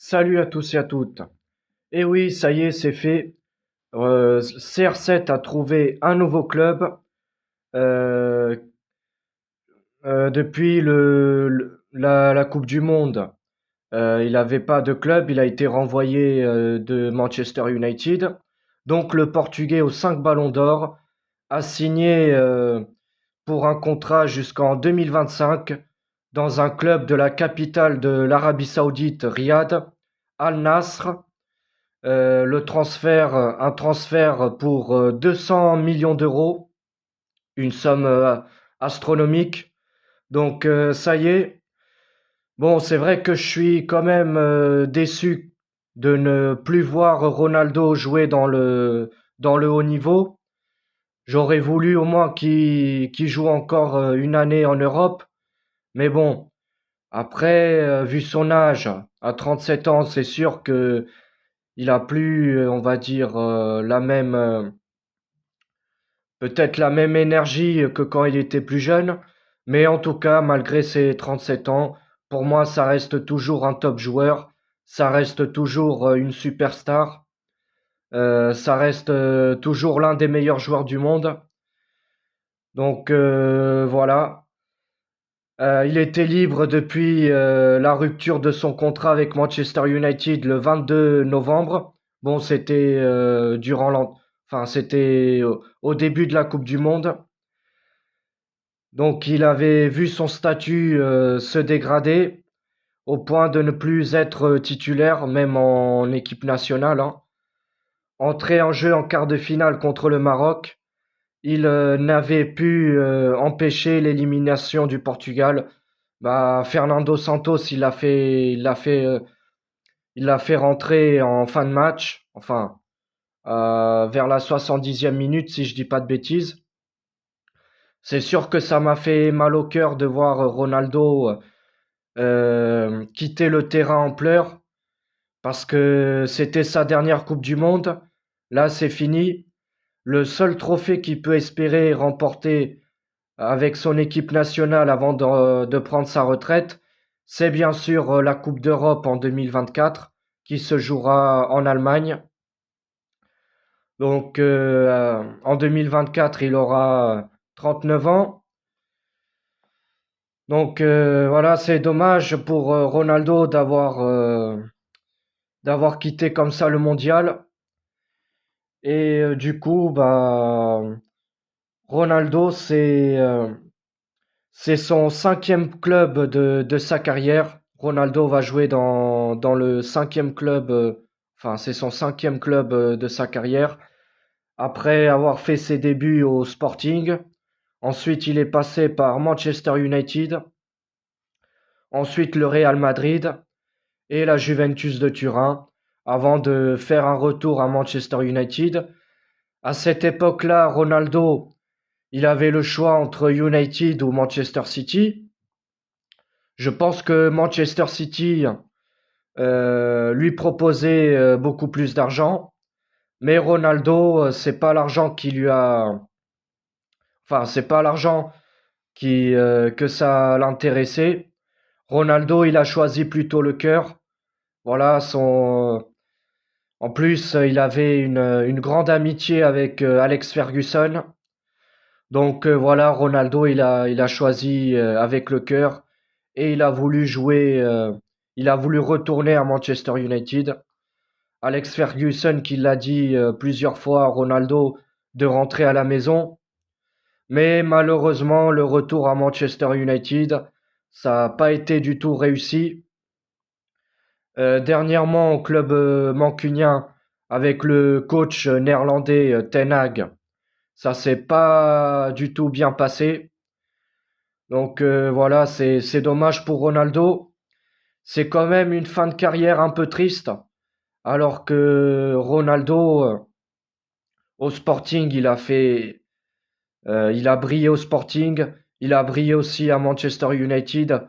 Salut à tous et à toutes. Et oui, ça y est, c'est fait. CR7 a trouvé un nouveau club euh, depuis la Coupe du Monde. Il n'avait pas de club, il a été renvoyé de Manchester United. Donc le Portugais aux 5 ballons d'or a signé pour un contrat jusqu'en 2025 dans un club de la capitale de l'Arabie Saoudite, Riyad, Al Nasr. Un transfert pour 200 millions d'euros, une somme astronomique. Donc ça y est. Bon, c'est vrai que je suis quand même déçu de ne plus voir Ronaldo jouer dans le haut niveau. J'aurais voulu au moins qu'il joue encore une année en Europe. Mais bon, après, vu son âge, à 37 ans, c'est sûr que il a plus, on va dire, peut-être la même énergie que quand il était plus jeune. Mais en tout cas, malgré ses 37 ans, pour moi, ça reste toujours un top joueur. Ça reste toujours une superstar. Ça reste toujours l'un des meilleurs joueurs du monde. Donc voilà. Il était libre depuis la rupture de son contrat avec Manchester United le 22 novembre. Bon, c'était enfin, c'était au début de la Coupe du Monde. Donc, il avait vu son statut se dégrader au point de ne plus être titulaire, même en équipe nationale, hein. Entré en jeu en quart de finale contre le Maroc, il n'avait pu empêcher l'élimination du Portugal. Bah, Fernando Santos, il l'a fait rentrer en fin de match, enfin vers la 70e minute, si je dis pas de bêtises. C'est sûr que ça m'a fait mal au cœur de voir Ronaldo quitter le terrain en pleurs parce que c'était sa dernière Coupe du Monde. Là, c'est fini. Le seul trophée qu'il peut espérer remporter avec son équipe nationale avant de prendre sa retraite, c'est bien sûr la Coupe d'Europe en 2024 qui se jouera en Allemagne. Donc en 2024, il aura 39 ans. Donc voilà, c'est dommage pour Ronaldo d'avoir quitté comme ça le mondial. Et du coup, bah Ronaldo, c'est son cinquième club de sa carrière. Ronaldo va jouer dans le cinquième club, enfin c'est son cinquième club de sa carrière. Après avoir fait ses débuts au Sporting, ensuite il est passé par Manchester United, ensuite le Real Madrid et la Juventus de Turin, avant de faire un retour à Manchester United. À cette époque-là, Ronaldo, il avait le choix entre United ou Manchester City. Je pense que Manchester City lui proposait beaucoup plus d'argent, mais Ronaldo, c'est pas l'argent qui lui a, enfin c'est pas l'argent qui que ça l'intéressait. Ronaldo, il a choisi plutôt le cœur. Voilà, en plus, il avait une grande amitié avec Alex Ferguson. Donc voilà, Ronaldo, il a choisi avec le cœur et il a voulu jouer, il a voulu retourner à Manchester United. Alex Ferguson qui l'a dit plusieurs fois à Ronaldo de rentrer à la maison. Mais malheureusement, le retour à Manchester United, ça n'a pas été du tout réussi. Dernièrement, au club mancunien, avec le coach néerlandais Ten Hag, ça s'est pas du tout bien passé. Donc voilà, c'est dommage pour Ronaldo. C'est quand même une fin de carrière un peu triste, alors que Ronaldo au Sporting, il a brillé au Sporting, il a brillé aussi à Manchester United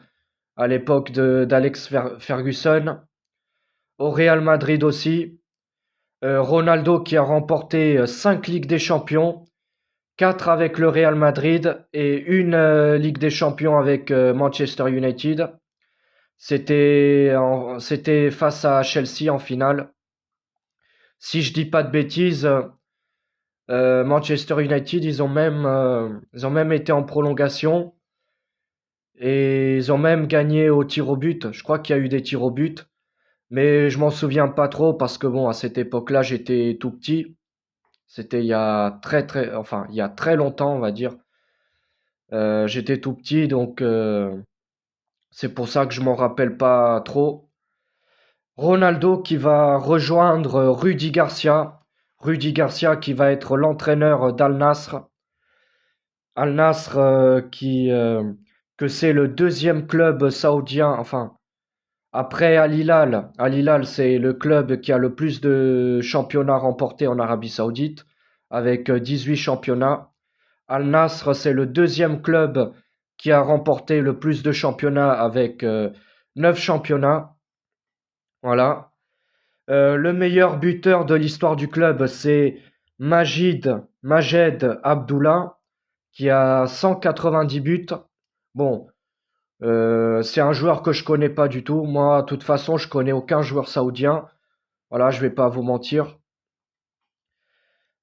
à l'époque d'Alex Ferguson, au Real Madrid aussi. Ronaldo qui a remporté 5 Ligues des Champions, 4 avec le Real Madrid et une Ligue des Champions avec Manchester United. C'était face à Chelsea en finale. Si je dis pas de bêtises, Manchester United, ils ont même été en prolongation et ils ont même gagné au tir au but. Je crois qu'il y a eu des tirs au but, mais je m'en souviens pas trop parce que bon, à cette époque-là, j'étais tout petit. C'était il y a enfin, il y a très longtemps, on va dire. J'étais tout petit, donc c'est pour ça que je m'en rappelle pas trop. Ronaldo qui va rejoindre Rudy Garcia. Rudy Garcia qui va être l'entraîneur d'Al Nassr. Al Nassr que c'est le deuxième club saoudien, enfin après Al Hilal. Al Hilal c'est le club qui a le plus de championnats remportés en Arabie Saoudite avec 18 championnats. Al Nassr c'est le deuxième club qui a remporté le plus de championnats avec 9 championnats. Voilà. Le meilleur buteur de l'histoire du club, c'est Majed Abdullah, qui a 190 buts. Bon, c'est un joueur que je connais pas du tout. Moi, de toute façon, je connais aucun joueur saoudien. Voilà, je vais pas vous mentir.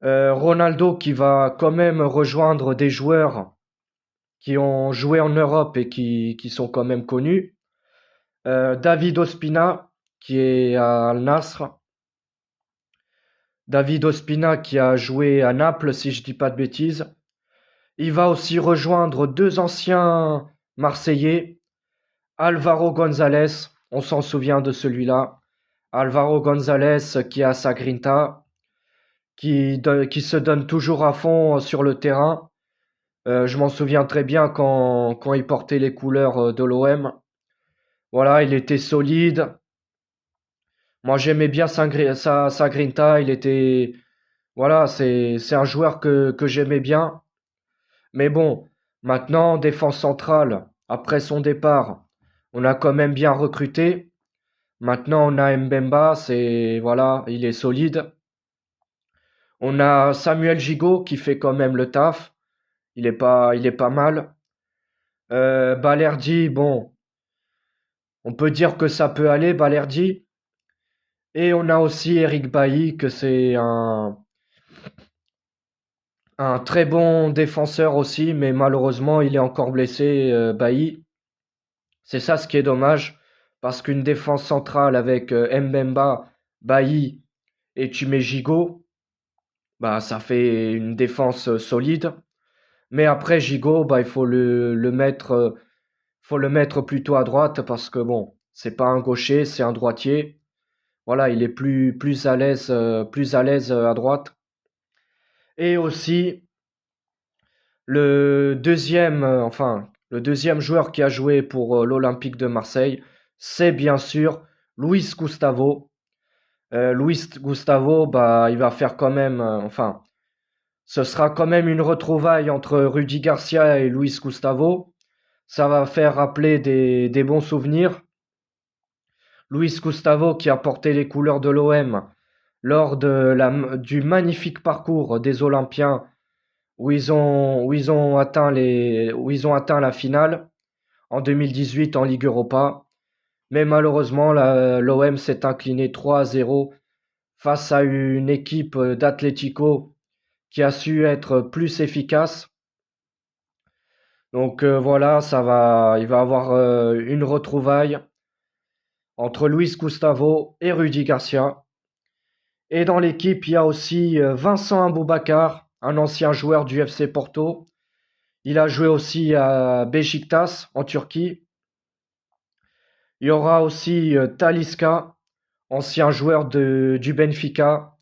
Ronaldo qui va quand même rejoindre des joueurs qui ont joué en Europe et qui sont quand même connus. David Ospina, qui est à Al Nassr. David Ospina qui a joué à Naples, si je dis pas de bêtises. Il va aussi rejoindre deux anciens Marseillais, Alvaro González, on s'en souvient de celui-là. Alvaro González qui a sa grinta, qui se donne toujours à fond sur le terrain. Je m'en souviens très bien quand il portait les couleurs de l'OM. Voilà, il était solide. Moi, j'aimais bien sa grinta. Il était, voilà, c'est un joueur que j'aimais bien. Mais bon, maintenant, défense centrale, après son départ, on a quand même bien recruté. Maintenant, on a Mbemba, c'est, voilà, il est solide. On a Samuel Gigot qui fait quand même le taf. Il est pas mal. Balerdi, bon, on peut dire que ça peut aller, Balerdi. Et on a aussi Eric Bailly, que c'est un très bon défenseur aussi, mais malheureusement, il est encore blessé, Bailly. C'est ça ce qui est dommage, parce qu'une défense centrale avec Mbemba, Bailly et tu mets Gigot, bah ça fait une défense solide. Mais après Gigot, bah il faut le mettre plutôt à droite parce que bon, c'est pas un gaucher, c'est un droitier. Voilà, il est plus à l'aise à droite. Et aussi le deuxième joueur qui a joué pour l'Olympique de Marseille, c'est bien sûr Luis Gustavo. Luis Gustavo, bah, il va faire quand même, ce sera quand même une retrouvaille entre Rudy Garcia et Luis Gustavo. Ça va faire rappeler des bons souvenirs. Luis Gustavo qui a porté les couleurs de l'OM lors du magnifique parcours des Olympiens où ils ont atteint la finale en 2018 en Ligue Europa. Mais malheureusement, l'OM s'est incliné 3-0 face à une équipe d'Atlético qui a su être plus efficace. Donc voilà, il va avoir une retrouvaille entre Luis Gustavo et Rudy Garcia. Et dans l'équipe, il y a aussi Vincent Aboubakar, un ancien joueur du FC Porto. Il a joué aussi à Beşiktaş en Turquie. Il y aura aussi Talisca, ancien joueur du Benfica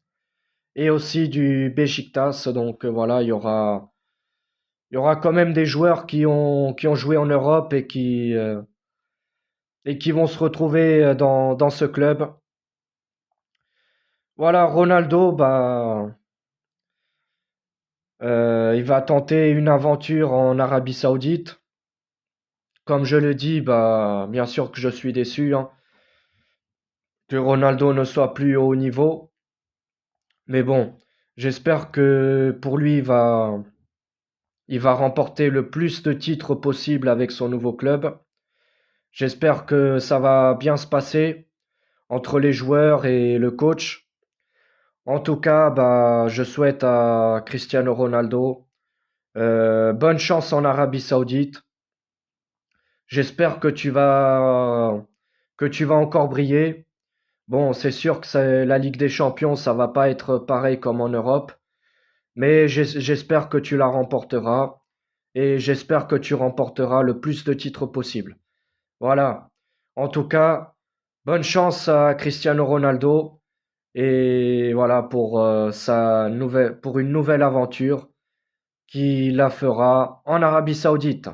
et aussi du Beşiktaş. Donc voilà, il y aura quand même des joueurs qui ont joué en Europe et qui vont se retrouver dans ce club. Voilà, Ronaldo, bah, il va tenter une aventure en Arabie Saoudite. Comme je le dis, bah, bien sûr que je suis déçu hein, que Ronaldo ne soit plus au haut niveau. Mais bon, j'espère que pour lui, il va remporter le plus de titres possible avec son nouveau club. J'espère que ça va bien se passer entre les joueurs et le coach. En tout cas, bah, je souhaite à Cristiano Ronaldo bonne chance en Arabie Saoudite. J'espère que tu vas encore briller. Bon, c'est sûr que c'est la Ligue des Champions, ça va pas être pareil comme en Europe, mais j'espère que tu la remporteras et j'espère que tu remporteras le plus de titres possible. Voilà. En tout cas, bonne chance à Cristiano Ronaldo et voilà pour pour une nouvelle aventure qui la fera en Arabie Saoudite.